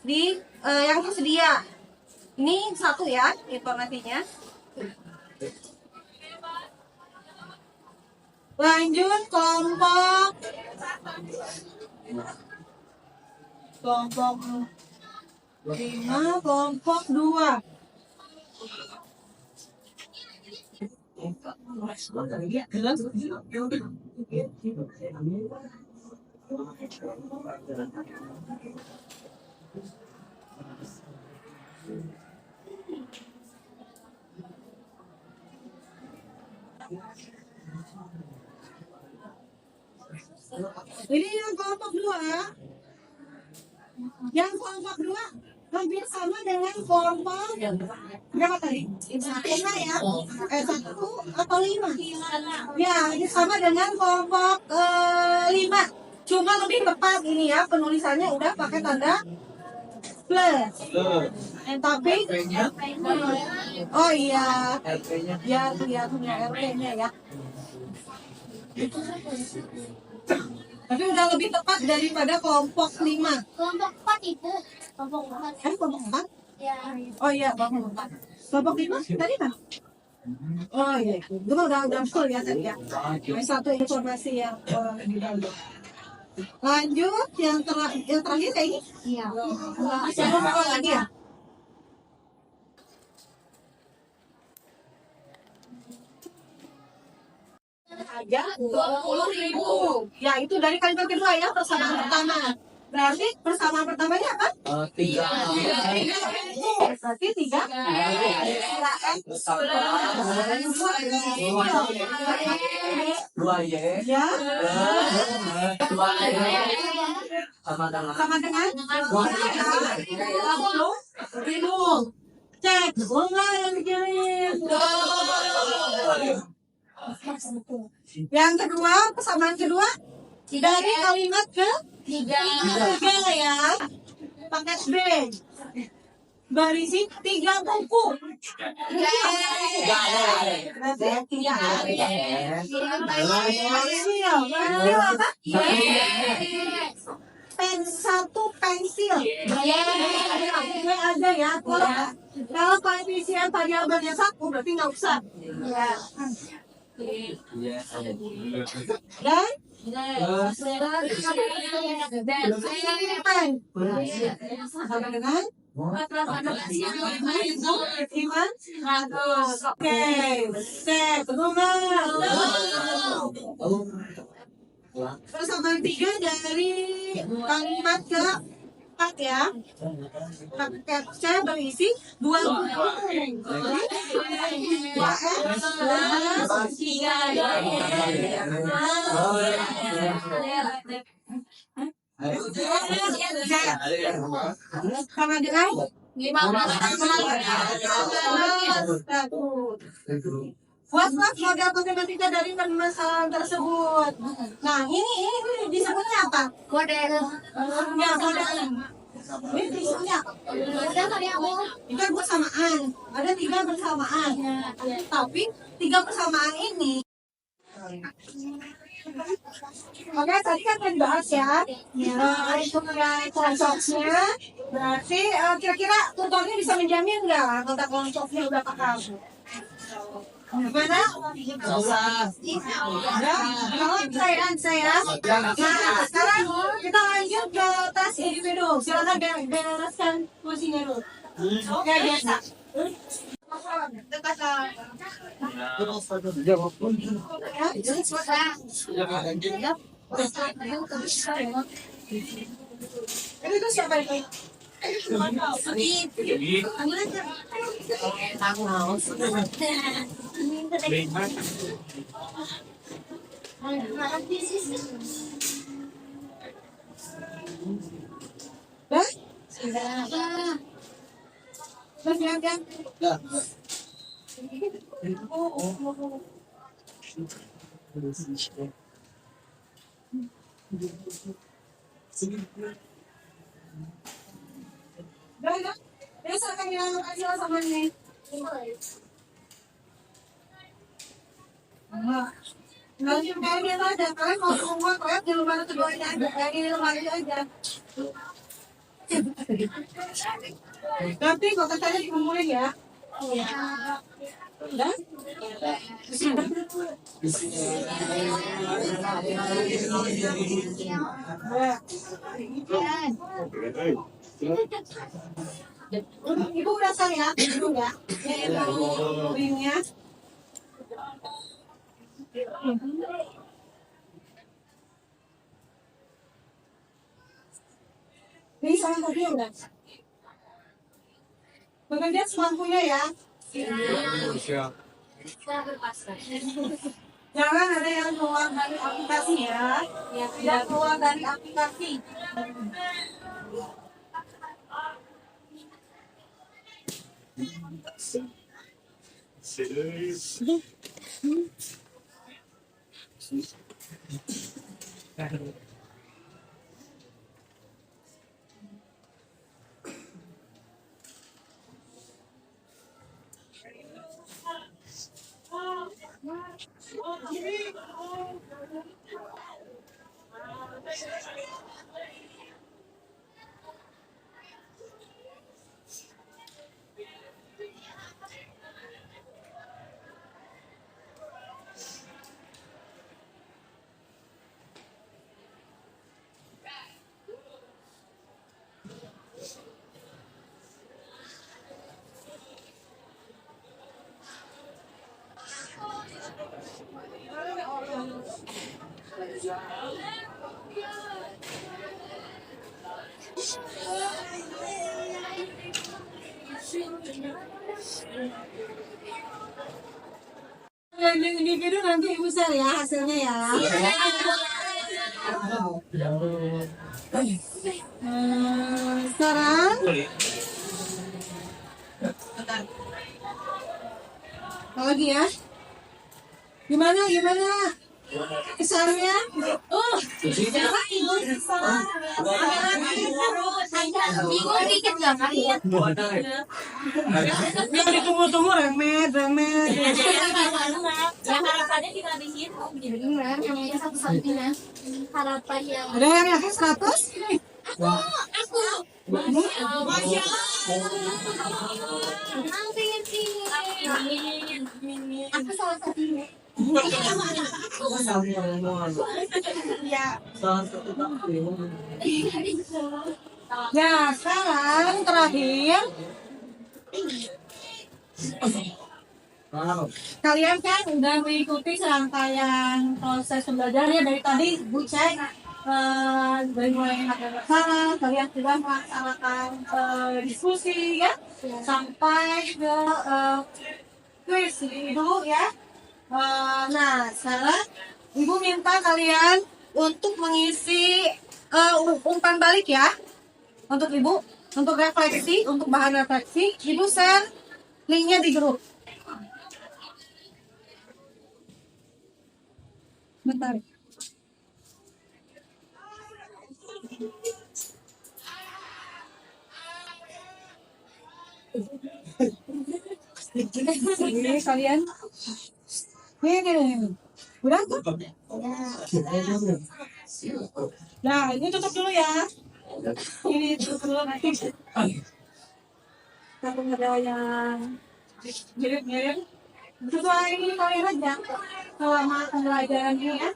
di yang tersedia. Ini satu ya informasinya. Lanjut kelompok 5, kelompok 2. Ini yang kelompok 2. Yang kelompok 2 hampir sama dengan kelompok berapa tadi? 5 ya? 1 atau 5? Ya, ini sama dengan kelompok 5. Cuma lebih tepat ini ya, penulisannya udah pakai tanda plus. Tapi oh iya, ya punya RT-nya ya. Tapi udah lebih tepat daripada kelompok 5. Kelompok 4 Ibu. Kelompok 4. Kelompok 4? Ya. Oh iya, kelompok 4. Kelompok 5 tadi kan? Oh iya, itu udah full ya tadi ya. Satu informasi yang lanjut yang terakhir kayak ini. Iya. Masih ada apa lagi ya? Aja 20.000. Ya itu dari kalimat kedua ya, persamaan pertama. Berarti persamaan pertamanya apa? 3. Berarti 3. Ya. Sama dengan 20.000. Cek, enggak yang dikirim. Yang kedua, persamaan kedua dari kalimat ke 3 ya. Paket B berisi 3 buku. Satu pensil. Ini ada ya. Kalau koefisien variabelnya 1 berarti nggak usah. Dan sama dengan oke, cek persamaan 3 dari kalimat ke 4 ya. Paket C berisi 2 buku. Sama dengan 15. Buatlah model matematika dari permasalahan tersebut. Nah, ini disebutnya apa? Model. Ya, model. Ini disebutnya apa? Model tadi aku. Itu bersamaan. Ada 3 bersamaan. Tapi 3 bersamaan ini. Oke, tadi kan udah dibahas ya. Itu mengenai konsepnya. Berarti kira-kira tutornya bisa menjamin nggak tentang konsepnya udah paham? Gimana? Jawab saya. Nah, sekarang kita lanjut ke tes individu. Silakan bereskan kursinya dulu. Oke, biasa. Itu siapa itu? Biasa kan yang kasih sama ini. Nanti kayak dia ada kalian mau semua kayak di lemari kedua ini aja, kayak di lemari aja. Nanti kok katanya dikumpulin ya. Udah? Ibu udah saya, ibu udah. Ringnya. Ini saya tadi udah. Bekerja semampunya ya. Jangan ada yang keluar dari aplikasi ya. Tidak keluar dari aplikasi. Individu nanti ibu share ya hasilnya ya. Sekarang lagi ya. Gimana? Kesannya? Bingung dikit nggak kalian? Yang ditunggu-tunggu remet. Yang harapannya kita di situ. Benar, namanya satu-satunya harapan yang. Ada yang yakin 100? Aku. Masya Aku pengen sini. Aku salah satunya. Ya, sekarang terakhir. Kalian kan udah mengikuti serangkaian proses belajarnya dari tadi Bu cek dari mulai ada masalah, kalian sudah melaksanakan diskusi ya sampai ke quiz dulu ya. Nah, sekarang Ibu minta kalian untuk mengisi umpan balik ya untuk Ibu, untuk refleksi, untuk bahan refleksi. Ibu share linknya di grup. Bentar. Ini kalian. Nih. Udah? Nah, ini tutup dulu ya. Ini tutup dulu nanti. Takut ada yang mirip-mirip. Sesuai ini kalian aja. Selama pembelajaran ini ya.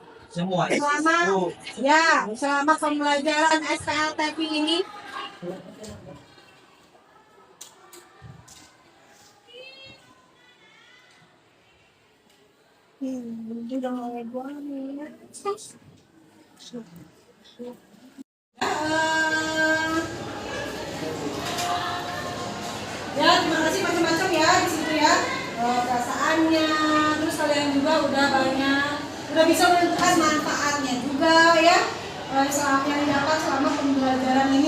Selama pembelajaran SPLTP ini. Udah mulai buang ya. Ya, terima kasih macam-macam ya di situ ya. Perasaannya, terus kalian juga udah bisa menentukan manfaatnya juga ya. Yang didapat selama pembelajaran ini.